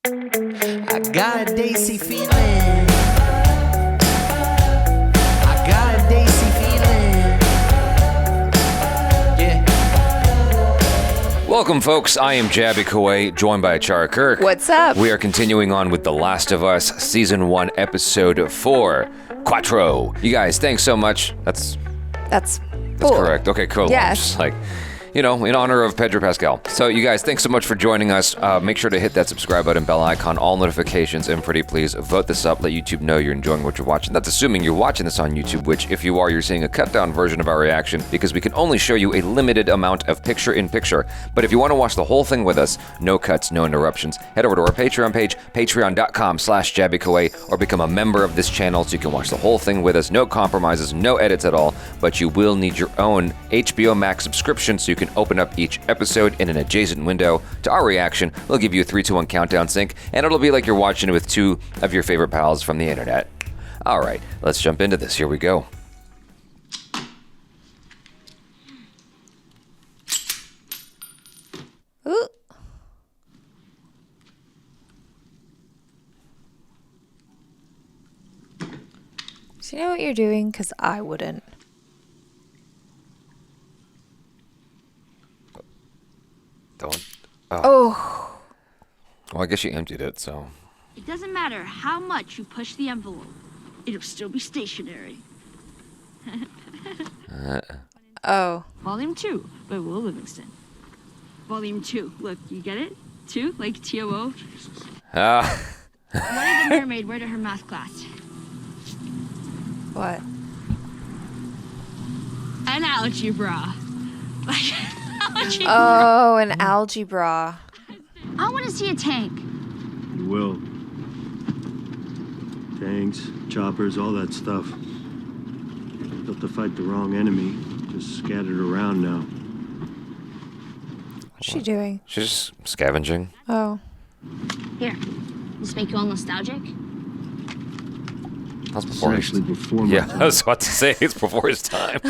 I got a Daisy feeling. I got a Daisy feeling. Yeah. Welcome, folks. I am Jaby KOAY, joined by ACHARA KIRK. What's up? We are continuing on with The Last of Us, Season 1, Episode 4, Quattro. You guys, thanks so much. That's cool. correct. Okay, cool. Yes. I'm just like, in honor of Pedro Pascal. So you guys, thanks so much for joining us. Make sure to hit that subscribe button, bell icon, all notifications, and pretty please vote this up. Let YouTube know you're enjoying what you're watching. That's assuming you're watching this on YouTube, which if you are, you're seeing a cut down version of our reaction because we can only show you a limited amount of picture-in-picture. But if you want to watch the whole thing with us, no cuts, no interruptions, head over to our Patreon page, patreon.com/JabyKOAY, or become a member of this channel so you can watch the whole thing with us. No compromises, no edits at all, but you will need your own HBO Max subscription so you can open up each episode in an adjacent window to our reaction. We'll give you a 3, 2, 1 countdown sync, and it'll be like you're watching it with two of your favorite pals from the internet. All right, let's jump into this. Here we go. Ooh. Do you know what you're doing? Because I wouldn't. Don't. Oh. Well, I guess you emptied it, so. It doesn't matter how much you push the envelope. It'll still be stationary. Oh. Volume 2 by Will Livingston. Volume 2. Look, you get it? 2, like T-O-O. Ah. What did the mermaid wear to her math class? What? An algebra. Like, algebra. Oh, an algebra. I want to see a tank. You will. Tanks, choppers, all that stuff. Built to fight the wrong enemy. Just scattered around now. What's she doing? She's just scavenging. Oh. Here, this make you all nostalgic? That's before It's actually before my Yeah, time. I was about to say, it's before his time.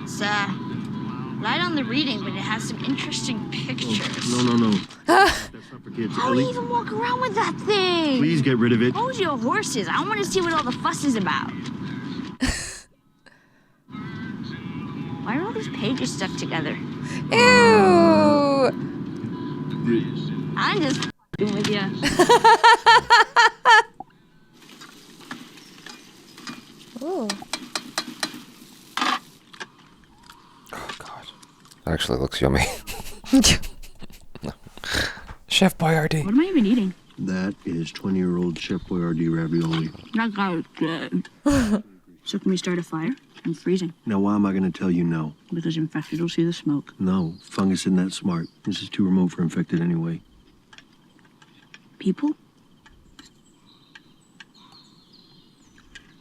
It's, light on the reading, but it has some interesting pictures. No. That's not for kids. How do you Ellie, even walk around with that thing? please get rid of it. Hold your horses. I want to see what all the fuss is about. Why are all these pages stuck together? Ew. I'm just f***ing with you. Ooh. Oh, God. Actually looks yummy. Chef Boyardee. What am I even eating? That is 20-year-old Chef Boyardee ravioli. That guy is good. So can we start a fire? I'm freezing. Now, why am I going to tell you no? Because infected will see the smoke. No, fungus isn't that smart. This is too remote for infected anyway. People?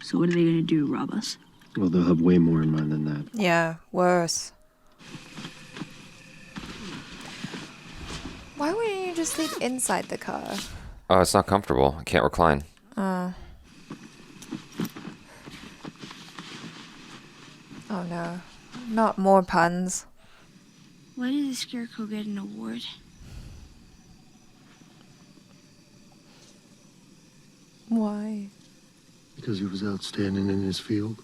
So what are they gonna do, rob us? Well, they'll have way more in mind than that. Yeah, worse. Why wouldn't you just sleep inside the car? Oh, it's not comfortable. I can't recline. Oh no. Not more puns. Why did the Scarecrow get an award? Why? Because he was outstanding in his field.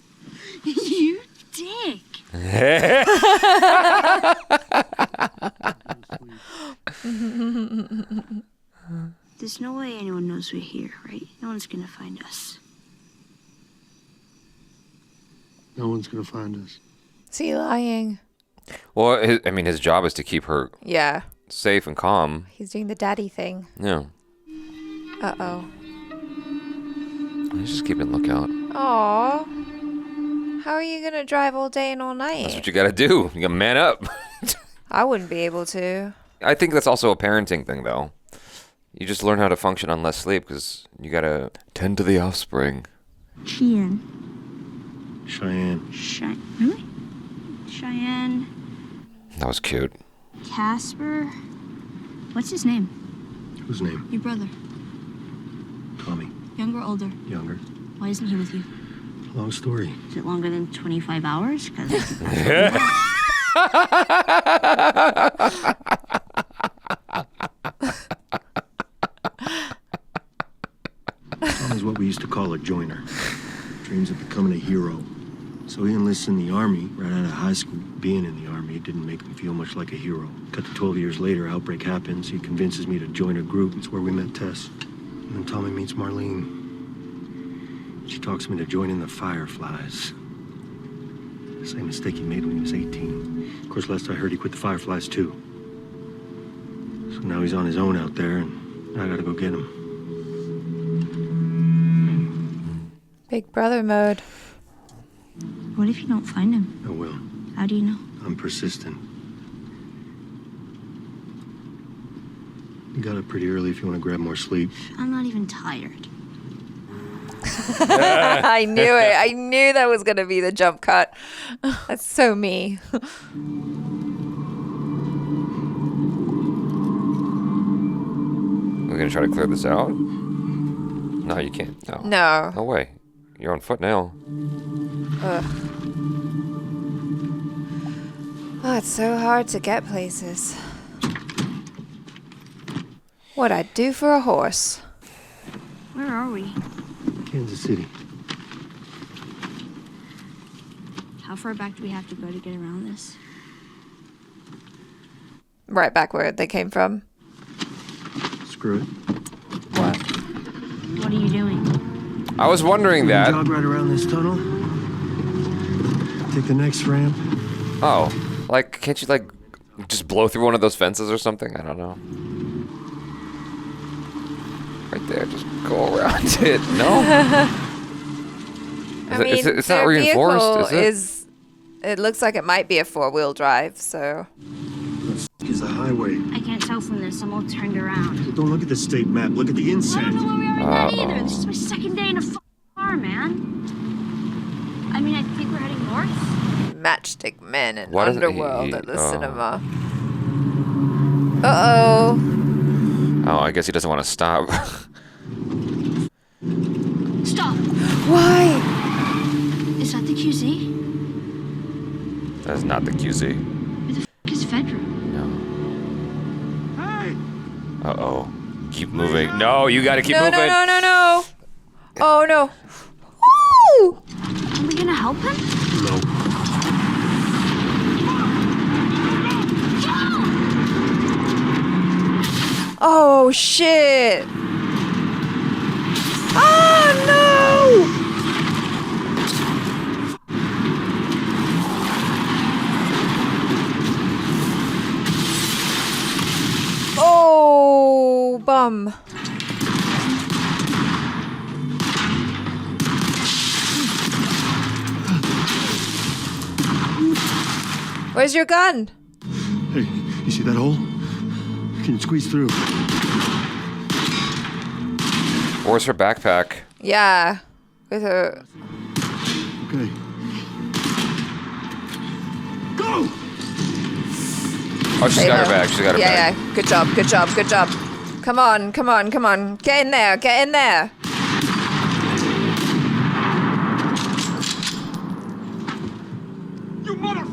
You dick! There's no way anyone knows we're here, right? No one's gonna find us. No one's going to find us. Is he lying? Well, his job is to keep her Yeah. safe and calm. He's doing the daddy thing. Yeah. Uh-oh. He's just keeping lookout. Aw. How are you gonna drive all day and all night? That's what you gotta do. You gotta man up. I wouldn't be able to. I think that's also a parenting thing, though. You just learn how to function on less sleep because you gotta tend to the offspring. Cheyenne. Cheyenne. Really? Cheyenne. That was cute. Casper. What's his name? Whose name? Your brother. Tommy. Younger or older? Younger. Why isn't he with you? Long story. Is it longer than 25 hours? Because what we used to call a joiner. Dreams of becoming a hero. So he enlists in the army right out of high school. Being in the army, it didn't make him feel much like a hero. Cut to 12 years later, outbreak happens. He convinces me to join a group. It's where we met Tess. And then Tommy meets Marlene. She talks me to join in the Fireflies. The same mistake he made when he was 18. Of course, last I heard, he quit the Fireflies too. So now he's on his own out there, and I gotta go get him. Big brother mode. What if you don't find him? I will. How do you know? I'm persistent. You got up pretty early if you want to grab more sleep. I'm not even tired. I knew it. I knew that was going to be the jump cut. That's so me. We're gonna try to clear this out? No, you can't. No. No. No way. You're on foot now. Ugh. Oh, it's so hard to get places. What I'd do for a horse. Where are we? Kansas City. How far back do we have to go to get around this? Right back where they came from. Screw it. What? What are you doing? I was wondering that. Jog right around this tunnel. Take the next ramp. Oh, like, can't you, like, just blow through one of those fences or something? I don't know. Right there, just go around it. No? I mean, it's not their reinforced, vehicle is it? It looks like it might be a 4-wheel drive, so. Is the highway. I can't tell from this. I'm all turned around. Well, don't look at the state map. Look at the I inside. don't know where we are in that either. This is my second day in a car, man. I mean, I think we're heading north. Matchstick Men and What is it? Underworld at the Oh. cinema. Uh-oh. Oh, I guess he doesn't want to stop. Stop. Why? Is that the QZ? That's not the QZ. Where the f*** is Fedra? No. Hey! Uh-oh. Keep moving. No, you gotta keep No, moving. no. Oh, no. Woo! Are we gonna help him? No. Oh, shit. Oh, no! Oh, bum. Where's your gun? Hey, you see that hole? Can you squeeze through? Where's her backpack? Yeah. With her. Okay. Go! Oh, she's got her back. She's got her back. Yeah. Good job. Come on. Get in there. You mother...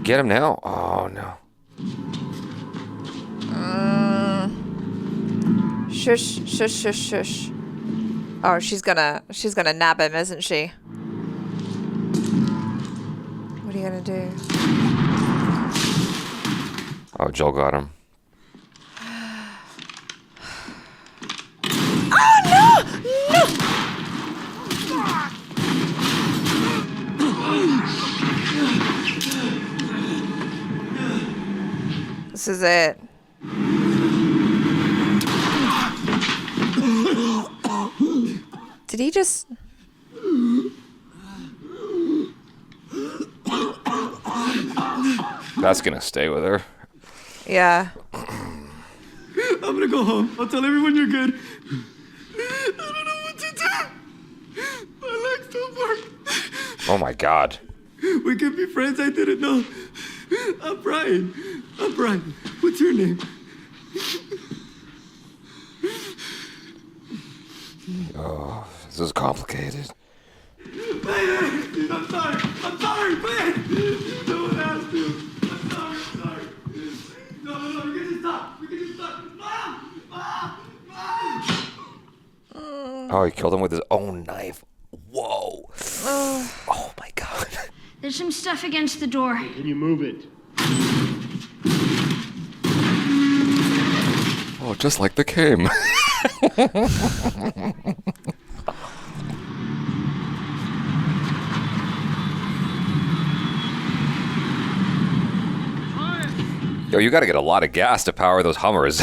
Get him now. Oh, no. Shush. Oh, she's gonna nab him, isn't she? What are you gonna do? Oh, Joel got him. Oh, no! This is it. Did he just... That's gonna stay with her. Yeah. I'm gonna go home. I'll tell everyone you're good. I don't know what to do. My legs don't work. Oh my god. We can be friends. I didn't know. I'm Brian. What's your name? Oh, this is complicated. Man, I'm sorry, man. No one asked you. I'm sorry. No, we can just stop. Oh, he killed him with his own knife. Whoa. Oh my God. There's some stuff against the door. Can you move it? Oh, just like the came. Yo, you got to get a lot of gas to power those Hummers.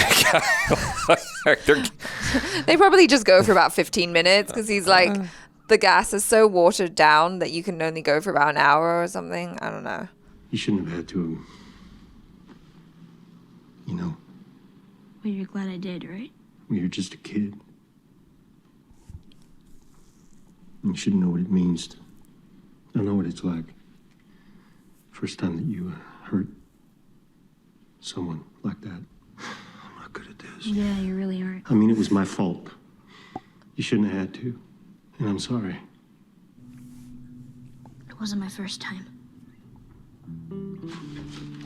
They probably just go for about 15 minutes because he's like, the gas is so watered down that you can only go for about an hour or something. I don't know. You shouldn't have had to. You know, Well, you're glad I did, right? when you're just a kid. You should know what it means to know what it's like. First time that you hurt someone like that. I'm not good at this. Yeah, you really aren't. I mean, it was my fault. You shouldn't have had to. And I'm sorry. It wasn't my first time.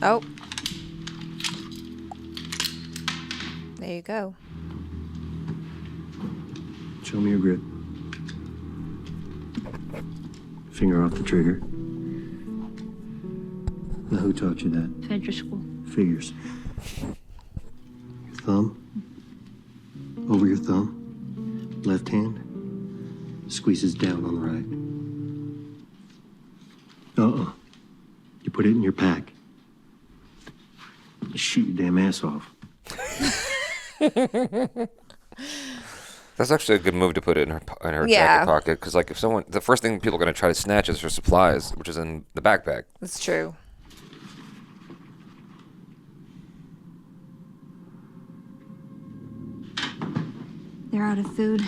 Oh. There you go. Show me your grip. Finger off the trigger. Now, who taught you that? Federal school. Figures. Your thumb. Over your thumb. Left hand. Squeezes down on the right. You put it in your pack. You shoot your damn ass off. That's actually a good move to put it in her Yeah. jacket pocket, because like if someone, the first thing people are gonna try to snatch is her supplies, which is in the backpack. That's true. They're out of food.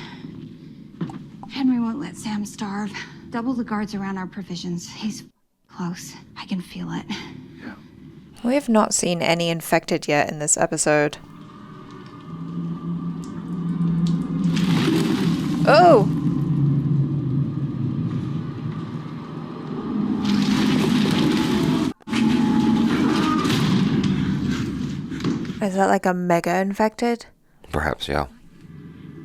Henry won't let Sam starve. Double the guards around our provisions. He's close. I can feel it. We have not seen any infected yet in this episode. Oh! Is that like a mega infected? Perhaps, yeah.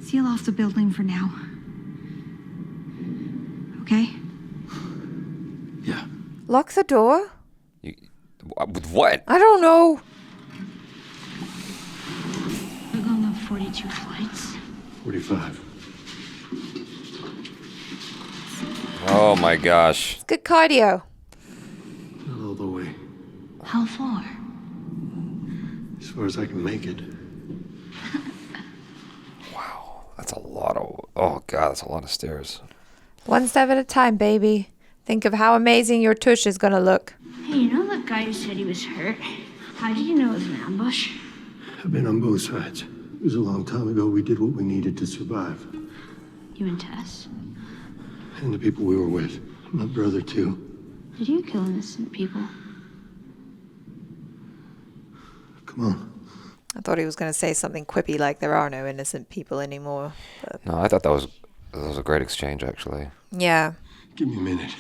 Seal off the building for now. Okay? Yeah. Lock the door? With what? I don't know. We're going up 42 flights. 45. Oh my gosh. It's good cardio. Not all the way. How far? As far as I can make it. That's a lot of, oh God, that's a lot of stairs. One step at a time, baby. Think of how amazing your tush is gonna look. Hey, you know that guy who said he was hurt? How did you know it was an ambush? I've been on both sides. It was a long time ago. We did what we needed to survive. You and Tess. And the people we were with. My brother, too. Did you kill innocent people? Come on. I thought he was gonna say something quippy like there are no innocent people anymore. But No, I thought that was a great exchange, actually. yeah. Give me a minute.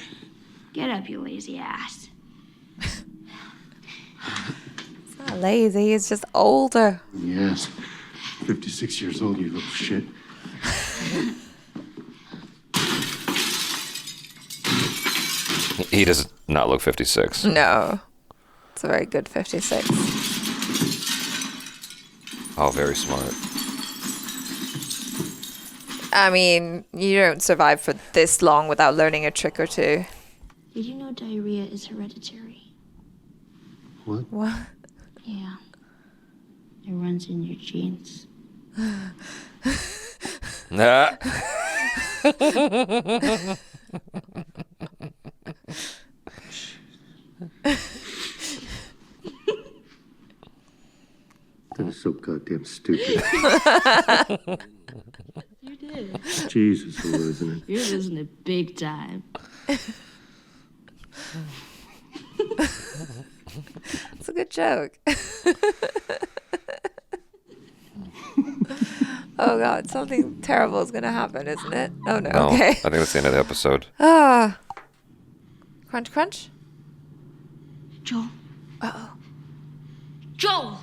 Get up, you lazy ass. It's not lazy, it's just older. Yes. 56 years old, you little shit. He does not look 56. No. It's a very good 56. Oh, very smart. I mean, you don't survive for this long without learning a trick or two. Did you know diarrhea is hereditary? What? What? Yeah. It runs in your genes. Nah. That is so goddamn stupid. You did. Jesus, we're losing it. You're losing it big time. It's a good joke. Oh God, something terrible is gonna happen, isn't it? Oh no, No, okay. I think that's the end of the episode. Ah. Crunch, crunch. Joel. Uh-oh. Joel!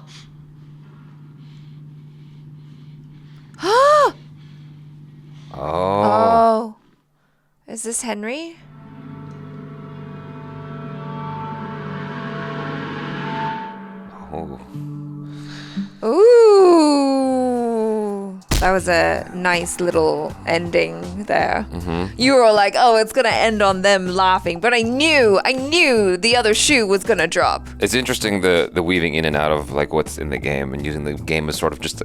Oh. this Henry? Oh. Ooh. That was a nice little ending there. You were like, oh, it's going to end on them laughing. But I knew the other shoe was going to drop. It's interesting the weaving in and out of like what's in the game and using the game as sort of just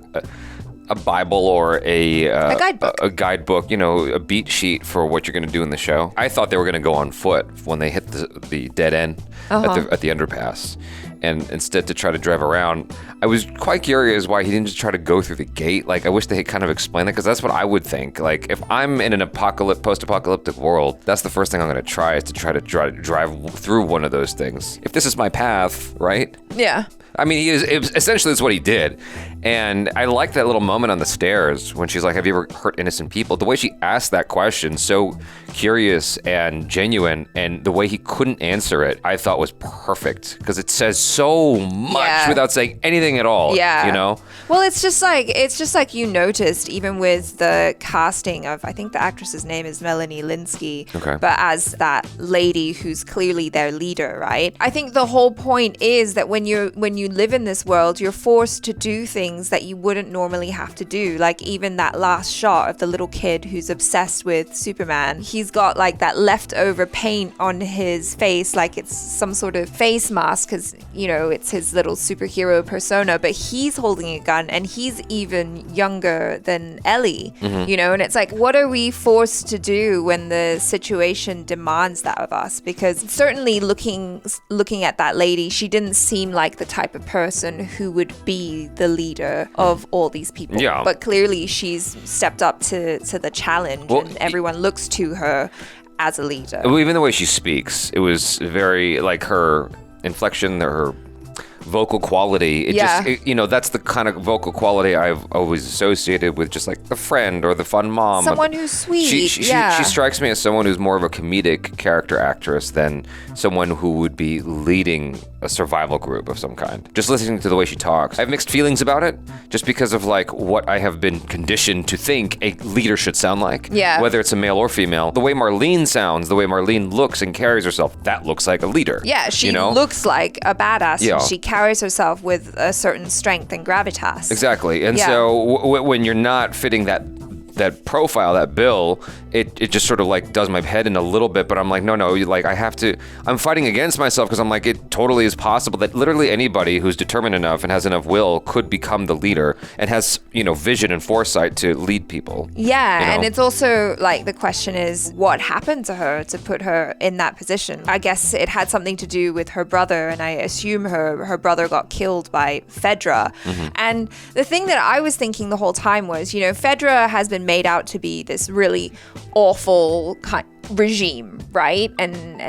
a Bible or a guidebook. A guidebook, a beat sheet for what you're going to do in the show. I thought they were going to go on foot when they hit the dead end at the underpass. And instead to try to drive around, I was quite curious why he didn't just try to go through the gate. Like, I wish they had kind of explained that, because that's what I would think. Like, if I'm in an post-apocalyptic world, that's the first thing I'm going to try is to try to drive through one of those things. If this is my path, right? Yeah. I mean, essentially that's what he did. And I like that little moment on the stairs when she's like, have you ever hurt innocent people? The way she asked that question, so curious and genuine, and the way he couldn't answer it, I thought was perfect, because it says so much without saying anything at all. Yeah. Well, it's just like you noticed, even with the casting of, I think the actress's name is Melanie Linsky, but as that lady who's clearly their leader, right? I think the whole point is that when you live in this world, you're forced to do things that you wouldn't normally have to do. Like even that last shot of the little kid who's obsessed with Superman, he's got like that leftover paint on his face, like it's some sort of face mask, because it's his little superhero persona, but he's holding a gun and he's even younger than Ellie, and it's like, what are we forced to do when the situation demands that of us? Because certainly looking at that lady, she didn't seem like the type of person who would be the leader of all these people. Yeah. But clearly she's stepped up to the challenge, and everyone looks to her as a leader. Even the way she speaks, it was very like her inflection, her vocal quality. That's the kind of vocal quality I've always associated with just like the friend or the fun mom. Someone who's sweet. She strikes me as someone who's more of a comedic character actress than someone who would be leading a survival group of some kind. Just listening to the way she talks, I have mixed feelings about it, just because of like what I have been conditioned to think a leader should sound like. Yeah. Whether it's a male or female. The way Marlene sounds, the way Marlene looks and carries herself, that looks like a leader. Yeah, she looks like a badass. Yeah. She carries herself with a certain strength and gravitas. Exactly. And so when you're not fitting that profile, that bill, it just sort of like does my head in a little bit, but I'm like, no, like I'm fighting against myself, because I'm like, it totally is possible that literally anybody who's determined enough and has enough will could become the leader and has, vision and foresight to lead people. Yeah, and it's also like the question is, what happened to her to put her in that position? I guess it had something to do with her brother, and I assume her brother got killed by Fedra. And the thing that I was thinking the whole time was, Fedra has been made out to be this really awful regime, right? And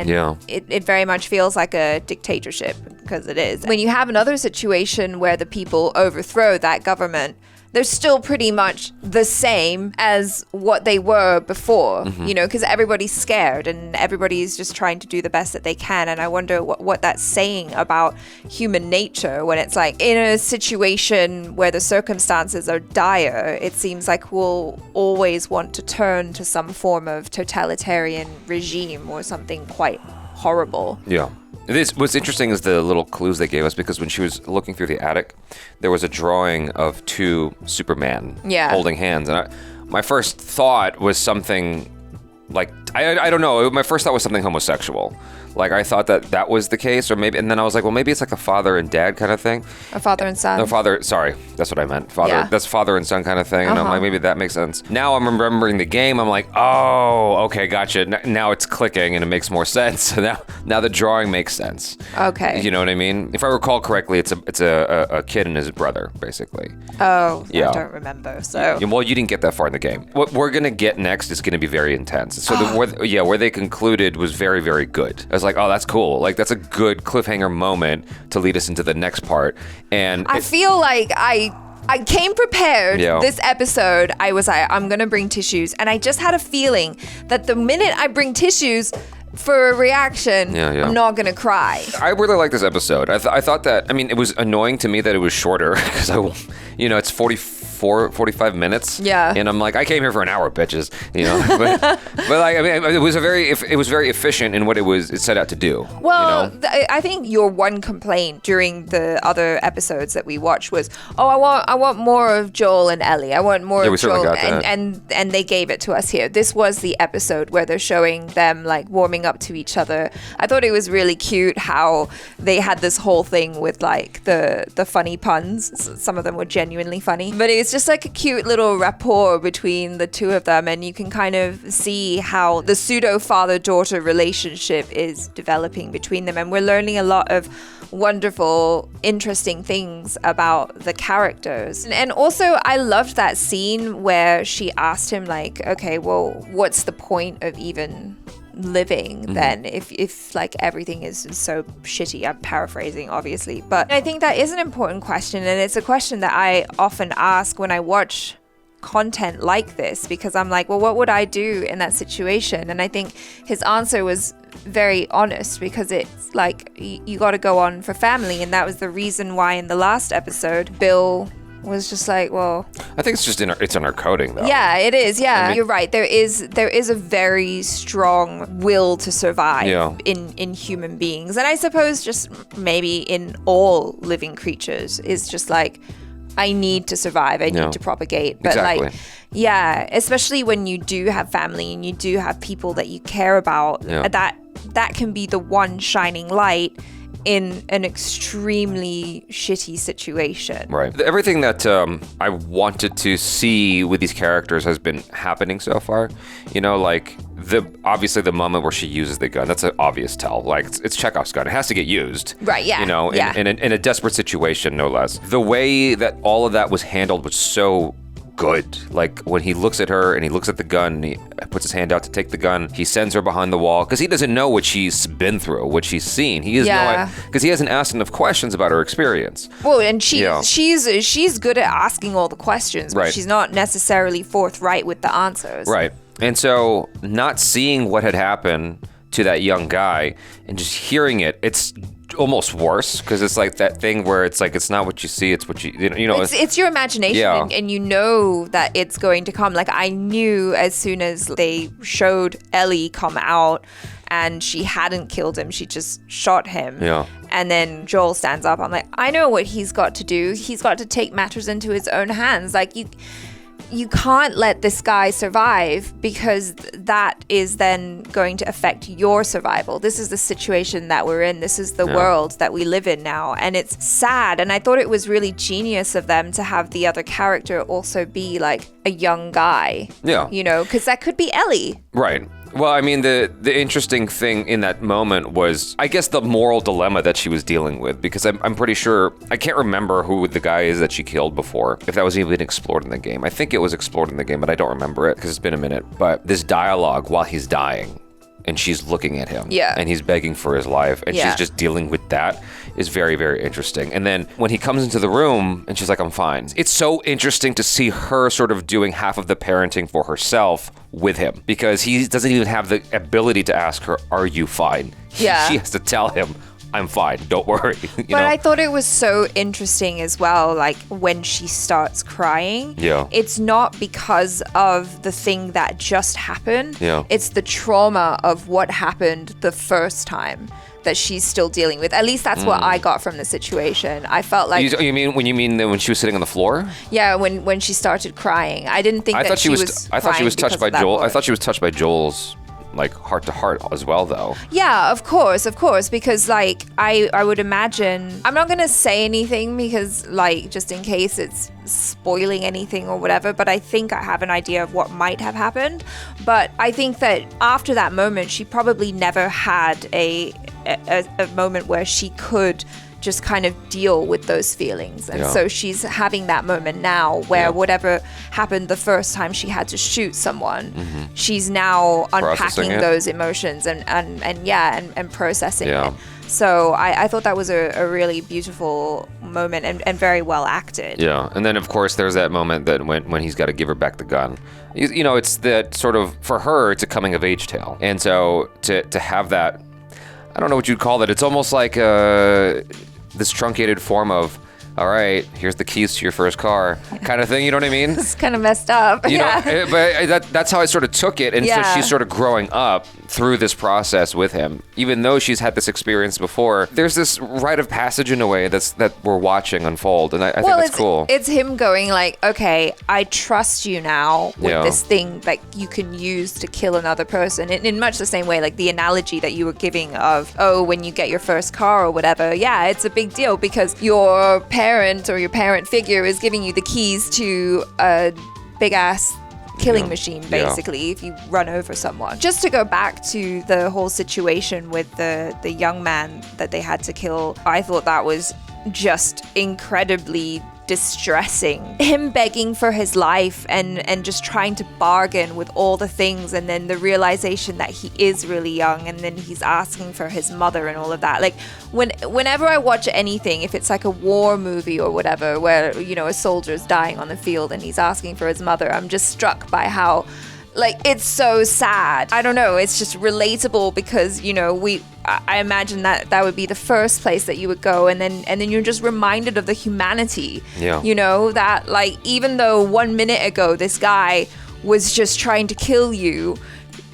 it very much feels like a dictatorship, because it is. When you have another situation where the people overthrow that government, they're still pretty much the same as what they were before, because everybody's scared and everybody's just trying to do the best that they can. And I wonder what that's saying about human nature, when it's like in a situation where the circumstances are dire, it seems like we'll always want to turn to some form of totalitarian regime or something quite horrible. Yeah. What's interesting is the little clues they gave us, because when she was looking through the attic, there was a drawing of two Superman holding hands. And my first thought was something like, I don't know, my first thought was something homosexual. Like, I thought that was the case, or maybe, and then I was like, well, maybe it's like a father and dad kind of thing. A father and son. No, sorry, that's what I meant. That's father and son kind of thing. And I'm like, maybe that makes sense. Now I'm remembering the game. I'm like, oh, okay, gotcha. Now it's clicking and it makes more sense. So now the drawing makes sense. Okay. You know what I mean? If I recall correctly, it's a kid and his brother, basically. Oh, yeah. I don't remember. So. Well, you didn't get that far in the game. What we're gonna get next is gonna be very intense. So where they concluded was very, very good. I was like, oh, that's cool. Like, that's a good cliffhanger moment to lead us into the next part. And I feel like I came prepared this episode. I was like, I'm going to bring tissues. And I just had a feeling that the minute I bring tissues for a reaction, I'm not going to cry. I really like this episode. I thought that, it was annoying to me that it was shorter, because it's 44 45 minutes. Yeah. And I'm like, I came here for an hour, bitches. You know, but like, I mean, it was very efficient in what it set out to do. Well, you know? I think your one complaint during the other episodes that we watched was, I want more of Joel and Ellie. I want more of Joel, and they gave it to us here. This was the episode where they're showing them like warming up to each other. I thought it was really cute how they had this whole thing with like the funny puns. Some of them were genuinely funny, but it's just like a cute little rapport between the two of them, and you can kind of see how the pseudo father-daughter relationship is developing between them, and we're learning a lot of wonderful, interesting things about the characters. And also, I loved that scene where she asked him like, okay, well, what's the point of even living then if like everything is so shitty? I'm paraphrasing, obviously, but I think that is an important question, and it's a question that I often ask when I watch content like this, because I'm like, well, what would I do in that situation? And I think his answer was very honest, because it's like you got to go on for family, and that was the reason why in the last episode Bill was just like, well, I think it's just it's in our coding though. Yeah, it is. Yeah, I mean, you're right. There is a very strong will to survive in human beings, and I suppose just maybe in all living creatures is just like, I need to survive. I need to propagate. But like, yeah, especially when you do have family and you do have people that you care about, that can be the one shining light in an extremely shitty situation. Right. Everything that I wanted to see with these characters has been happening so far. You know, like obviously the moment where she uses the gun, that's an obvious tell. Like it's Chekhov's gun. It has to get used. Right, yeah. You know, in a desperate situation, no less. The way that all of that was handled was so good. Like when he looks at her and he looks at the gun and he puts his hand out to take the gun, he sends her behind the wall because he doesn't know what she's been through, what she's seen. He has no idea, because he hasn't asked enough questions about her experience. Well, and she's good at asking all the questions, but she's not necessarily forthright with the answers. Right. And so not seeing what had happened to that young guy and just hearing it, it's almost worse, because it's like that thing where it's like, it's not what you see, it's what you know. It's your imagination, and you know that it's going to come. Like I knew as soon as they showed Ellie come out and she hadn't killed him, she just shot him. Yeah. And then Joel stands up. I'm like, I know what he's got to do. He's got to take matters into his own hands. Like you can't let this guy survive, because that is then going to affect your survival. This is the situation that we're in. This is the world that we live in now. And it's sad. And I thought it was really genius of them to have the other character also be like a young guy. Yeah. You know, because that could be Ellie. Right. Well, I mean, the interesting thing in that moment was, I guess, the moral dilemma that she was dealing with, because I'm pretty sure, I can't remember who the guy is that she killed before, if that was even explored in the game. I think it was explored in the game, but I don't remember it because it's been a minute. But this dialogue while he's dying, and she's looking at him, and he's begging for his life, and she's just dealing with that, is very, very interesting. And then when he comes into the room and she's like, I'm fine. It's so interesting to see her sort of doing half of the parenting for herself with him, because he doesn't even have the ability to ask her, are you fine? Yeah. She has to tell him, I'm fine, don't worry. But I thought it was so interesting as well, like when she starts crying, it's not because of the thing that just happened. It's the trauma of what happened the first time that she's still dealing with. At least that's what I got from the situation. I felt like... You mean when she was sitting on the floor? Yeah, when she started crying. I didn't think that she was I thought she was touched by Joel. I thought she was touched by Joel's like heart to heart as well, though. Yeah, of course, because like I would imagine, I'm not gonna say anything because like just in case it's spoiling anything or whatever, but I think I have an idea of what might have happened. But I think that after that moment, she probably never had a moment where she could just kind of deal with those feelings. And so she's having that moment now where whatever happened the first time she had to shoot someone, she's now unpacking those emotions and processing it. So I thought that was a really beautiful moment and very well acted. Yeah, and then of course there's that moment that when he's got to give her back the gun. You know, it's that sort of, for her, it's a coming of age tale. And so to have that, I don't know what you'd call that. It's almost like this truncated form of all right, here's the keys to your first car, kind of thing. You know what I mean? It's kind of messed up. You know, but that's how I sort of took it. And so she's sort of growing up through this process with him. Even though she's had this experience before, there's this rite of passage in a way that we're watching unfold. And I think that's cool. It's him going like, okay, I trust you now with this thing that you can use to kill another person. In much the same way, like the analogy that you were giving of, oh, when you get your first car or whatever, yeah, it's a big deal because your parent or your parent figure is giving you the keys to a big ass killing machine, basically, if you run over someone. Just to go back to the whole situation with the young man that they had to kill, I thought that was just incredibly distressing. Him begging for his life and just trying to bargain with all the things, and then the realization that he is really young, and then he's asking for his mother and all of that. Like whenever I watch anything, if it's like a war movie or whatever, where, you know, a soldier's dying on the field and he's asking for his mother, I'm just struck by how, like, it's so sad. I don't know, it's just relatable because, you know, I imagine that would be the first place that you would go, and then you're just reminded of the humanity. Yeah. You know, that like even though 1 minute ago this guy was just trying to kill you,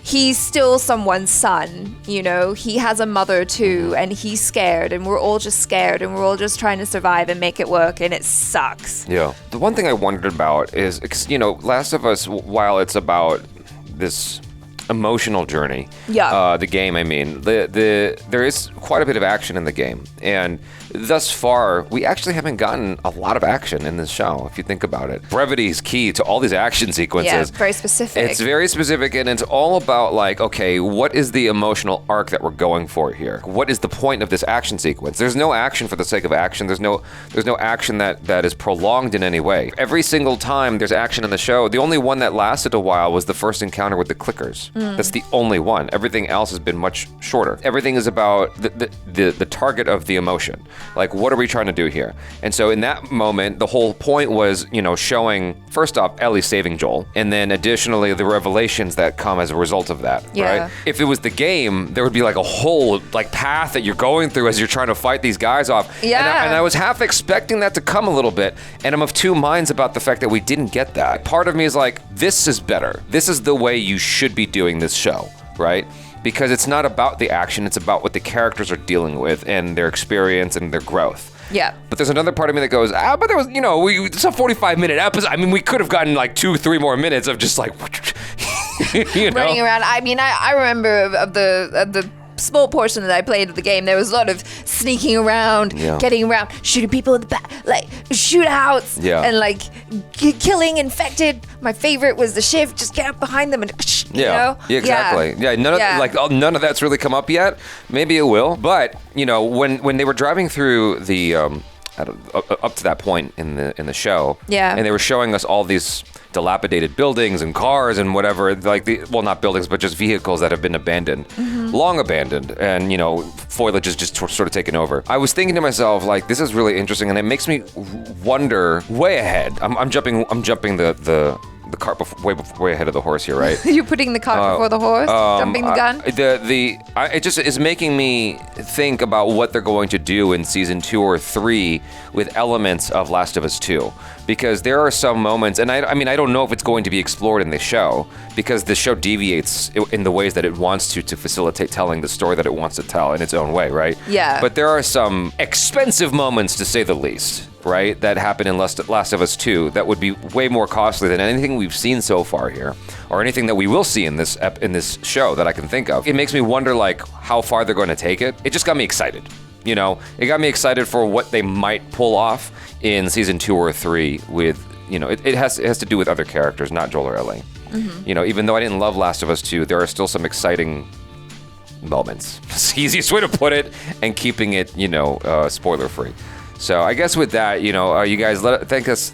he's still someone's son, you know, he has a mother too, and he's scared, and we're all just scared, and we're all just trying to survive and make it work, and it sucks. Yeah. The one thing I wondered about is, you know, Last of Us, while it's about this emotional journey, the game, I mean, there is quite a bit of action in the game, and thus far we actually haven't gotten a lot of action in this show, if you think about it. Brevity is key to all these action sequences. Yeah, it's very specific. It's very specific, and it's all about like, okay, what is the emotional arc that we're going for here? What is the point of this action sequence? There's no action for the sake of action. There's no action that is prolonged in any way. Every single time there's action in the show, the only one that lasted a while was the first encounter with the clickers. That's the only one. Everything else has been much shorter. Everything is about the target of the emotion. Like, what are we trying to do here? And so in that moment, the whole point was, you know, showing, first off, Ellie saving Joel, and then additionally the revelations that come as a result of that, right? If it was the game, there would be like a whole like path that you're going through as you're trying to fight these guys off. Yeah. And I was half expecting that to come a little bit, and I'm of two minds about the fact that we didn't get that. Part of me is like, this is better. This is the way you should be doing this show, right? Because it's not about the action, it's about what the characters are dealing with and their experience and their growth. Yeah. But there's another part of me that goes, but there was, you know, it's a 45-minute episode. I mean, we could have gotten like 2-3 more minutes of just like, you know? Running around. I mean, I remember of the small portion that I played of the game, there was a lot of sneaking around, getting around, shooting people in the back, like shootouts, and like killing infected. My favorite was the shift, just get up behind them and you know? Yeah, exactly. Yeah, none of that's really come up yet. Maybe it will, but you know, when they were driving through the up to that point in the show, and they were showing us all these dilapidated buildings and cars and whatever, like not buildings, but just vehicles that have been abandoned, long abandoned, and you know, foliage is just sort of taken over. I was thinking to myself, like, this is really interesting, and it makes me wonder way ahead. I'm jumping the cart way ahead of the horse here, right? You're putting the cart before the horse, jumping the gun. It just is making me think about what they're going to do in season 2 or 3 with elements of Last of Us 2, because there are some moments, and I mean, I don't know if it's going to be explored in the show, because the show deviates in the ways that it wants to facilitate telling the story that it wants to tell in its own way, right? Yeah. But there are some expensive moments, to say the least, right, that happen in Last of Us 2 that would be way more costly than anything we've seen so far here, or anything that we will see in this show that I can think of. It makes me wonder, like, how far they're going to take it. It just got me excited. You know, it got me excited for what they might pull off in season 2 or 3 with, you know, it has to do with other characters, not Joel or Ellie. You know, even though I didn't love Last of Us 2, there are still some exciting moments. It's the easiest way to put it, and keeping it, you know, spoiler free. So I guess with that, you know, you guys thank us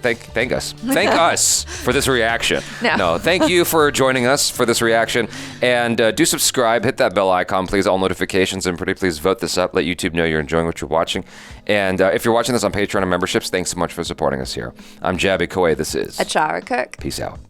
for this reaction. No, thank you for joining us for this reaction, and do subscribe, hit that bell icon, please, all notifications, and pretty please vote this up. Let YouTube know you're enjoying what you're watching. And if you're watching this on Patreon and memberships, thanks so much for supporting us here. I'm Jaby KOAY. This is ACHARA KIRK. Peace out.